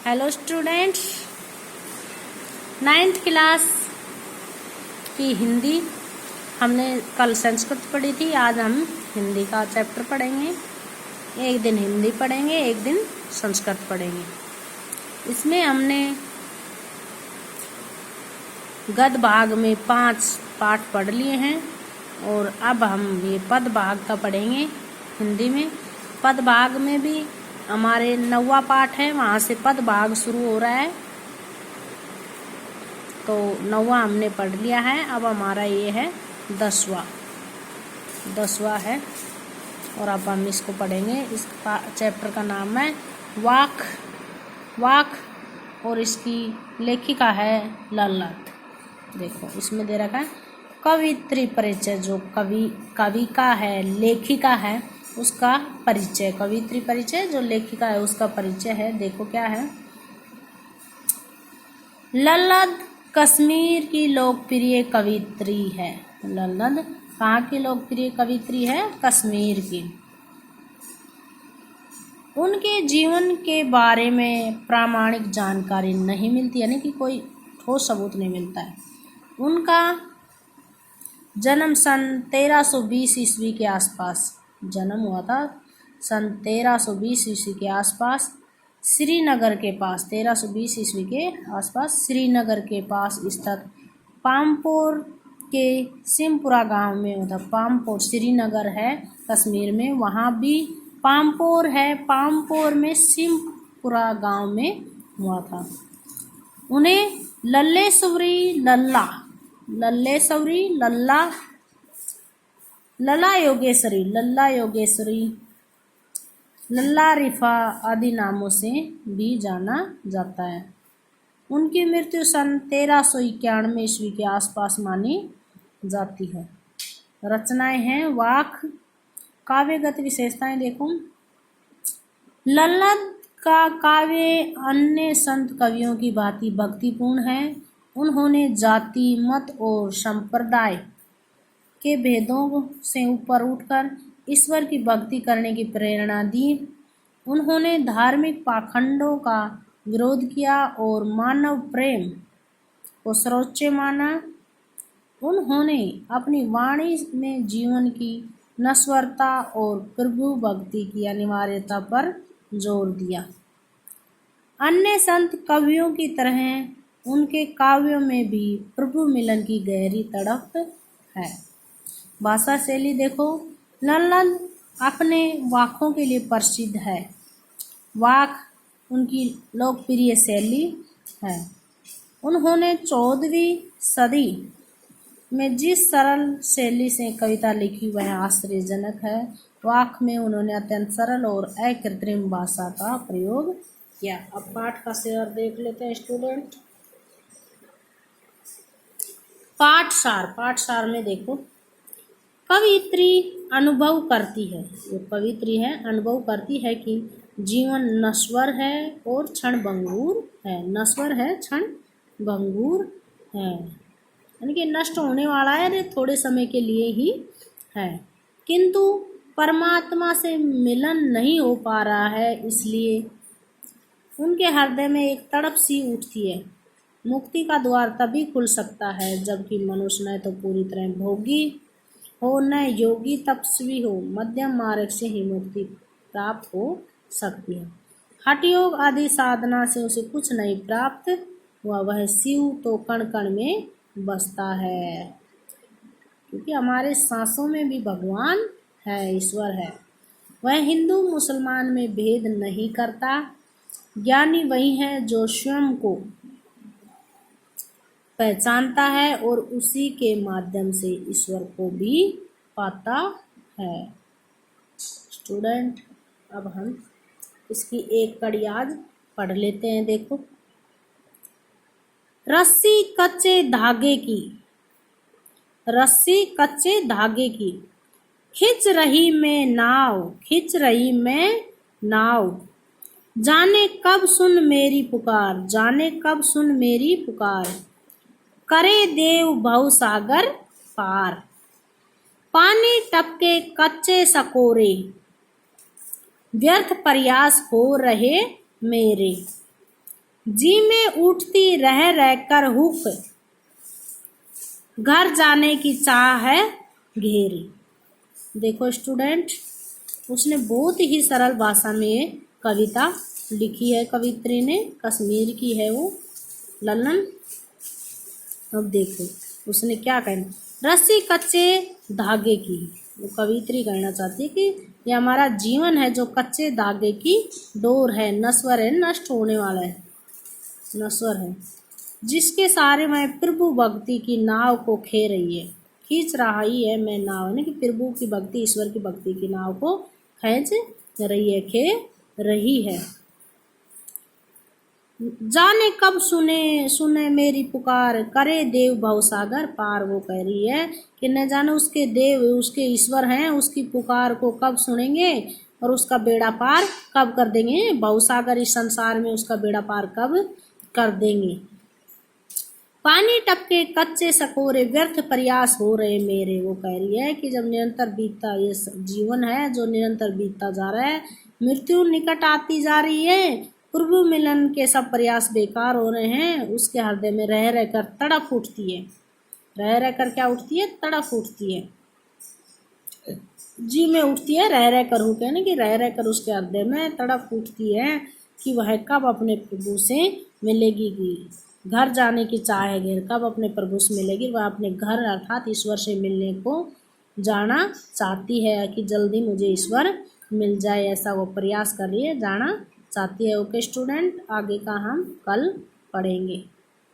Hello students, 9th class की हिंदी हमने कल संस्कृत पढ़ी थी। आज हम हिंदी का चैप्टर पढ़ेंगे। एक दिन हिंदी पढ़ेंगे, एक दिन संस्कृत पढ़ेंगे। इसमें हमने गद्य भाग में 5 पाठ पढ़ लिए हैं और अब हम ये पद भाग का पढ़ेंगे हिंदी में। पद भाग में भी हमारे 9वां पाठ है, वहाँ से पद भाग शुरू हो रहा है। तो 9वां हमने पढ़ लिया है। अब हमारा ये है 10वां है और अब हम इसको पढ़ेंगे। इस चैप्टर का नाम है वाक और इसकी लेखिका है लल्लत। देखो इसमें दे रखा है कवित्री परिचय। जो कवि का है, लेखिका है, उसका परिचय। कवित्री परिचय, जो लेखिका है उसका परिचय है। देखो क्या है। लल्लत कश्मीर की लोकप्रिय कवित्री है। लल्लत कहाँ की लोकप्रिय कवित्री है? कश्मीर की। उनके जीवन के बारे में प्रामाणिक जानकारी नहीं मिलती, यानी कि कोई ठोस सबूत नहीं मिलता है। उनका जन्म सन 1320 ईस्वी के आसपास जन्म हुआ था। सन 1320 ईस्वी के आसपास श्रीनगर के पास, 1320 ईस्वी के आसपास श्रीनगर के पास स्थित पामपोर के सिमपुरा गांव में होता। पामपोर श्रीनगर है कश्मीर में, वहाँ भी पामपोर है। पामपोर में सिमपुरा गांव में हुआ था। उन्हें लल्ला योगेश्वरी, लल्ला रिफा आदि नामों से भी जाना जाता है। उनकी मृत्यु सन 1391 ईस्वी के आसपास मानी जाती है। रचनाएं हैं वाक। काव्यगत विशेषताएं देखो। लल्लत का काव्य अन्य संत कवियों की भांति भक्तिपूर्ण है। उन्होंने जाति, मत और संप्रदाय के भेदों से ऊपर उठकर ईश्वर की भक्ति करने की प्रेरणा दी। उन्होंने धार्मिक पाखंडों का विरोध किया और मानव प्रेम को सर्वोच्च माना। उन्होंने अपनी वाणी में जीवन की नश्वरता और प्रभु भक्ति की अनिवार्यता पर जोर दिया। अन्य संत कवियों की तरह उनके काव्यों में भी प्रभु मिलन की गहरी तड़प है। भाषा शैली देखो। लल्लत अपने वाकों के लिए प्रसिद्ध है। वाक उनकी लोकप्रिय शैली है। उन्होंने 14वीं सदी में जिस सरल शैली से कविता लिखी वह आश्चर्यजनक है। वाक में उन्होंने अत्यंत सरल और अकृत्रिम भाषा का प्रयोग किया। अब पाठ का शेयर देख लेते हैं स्टूडेंट। पाठ सार में देखो। कवित्री अनुभव करती है, जो कवित्री है अनुभव करती है कि जीवन नश्वर है और क्षण भंगुर है। नश्वर है, क्षण भंगुर है, यानी कि नष्ट होने वाला है, थोड़े समय के लिए ही है। किंतु परमात्मा से मिलन नहीं हो पा रहा है, इसलिए उनके हृदय में एक तड़प सी उठती है। मुक्ति का द्वार तभी खुल सकता है जबकि मनुष्य न तो पूरी तरह भोगी हो, न योगी तपस्वी हो। मध्यम मार्ग से ही मुक्ति प्राप्त हो सकती है। हठ योग आदि साधना से उसे कुछ नहीं प्राप्त हुआ। वह शिव तो कण कण में बसता है, क्योंकि हमारे सांसों में भी भगवान है, ईश्वर है। वह हिंदू मुसलमान में भेद नहीं करता। ज्ञानी वही है जो स्वयं को पहचानता है और उसी के माध्यम से ईश्वर को भी पाता है। स्टूडेंट, अब हम इसकी एक कड़ी आज पढ़ लेते हैं। देखो। रस्सी कच्चे धागे की खिंच रही मैं नाव, जाने कब सुन मेरी पुकार, करे देव भव सागर पार। पानी टपके कच्चे सकोरे, व्यर्थ प्रयास हो रहे मेरे। जी में उठती रह रह कर हुक, घर जाने की चाह है घेरी। देखो स्टूडेंट, उसने बहुत ही सरल भाषा में ये कविता लिखी है कवित्री ने, कश्मीर की है वो ललन। अब देखो उसने क्या कहना, रस्सी कच्चे धागे की। वो कवित्री कहना चाहती है कि ये हमारा जीवन है जो कच्चे धागे की डोर है, नश्वर है, नष्ट होने वाला है, नश्वर है, जिसके सारे मैं प्रभु भक्ति की नाव को खे रही है, खींच रहा ही है मैं नाव, है ना, कि प्रभु की भक्ति, ईश्वर की भक्ति की नाव को खींच रही है, खे रही है। जाने कब सुने सुने मेरी पुकार, करे देव भवसागर पार। वो कह रही है कि न जाने उसके देव, उसके ईश्वर हैं, उसकी पुकार को कब सुनेंगे और उसका बेड़ा पार कब कर देंगे, भवसागर इस संसार में उसका बेड़ा पार कब कर देंगे। पानी टपके कच्चे सकोरे व्यर्थ प्रयास हो रहे मेरे। वो कह रही है कि जब निरंतर बीतता, ये जीवन है जो निरंतर बीतता जा रहा है, मृत्यु निकट आती जा रही है, प्रभु मिलन के सब प्रयास बेकार हो रहे हैं, उसके हृदय में रह रह कर तड़प उठती है। रह रह कर क्या उठती है, तड़प उठती है, जी में उठती है, रह रह कर हो, कहने कि रह रह कर उसके हृदय में तड़प उठती है कि वह कब अपने प्रभु से मिलेगी, घर जाने की चाह है घेर, कब अपने प्रभु से मिलेगी। वह अपने घर अर्थात ईश्वर से मिलने को जाना चाहती है कि जल्दी मुझे ईश्वर मिल जाए, ऐसा वो प्रयास कर रही है, जाना चाहती है। ओके स्टूडेंट, आगे का हम कल पढ़ेंगे।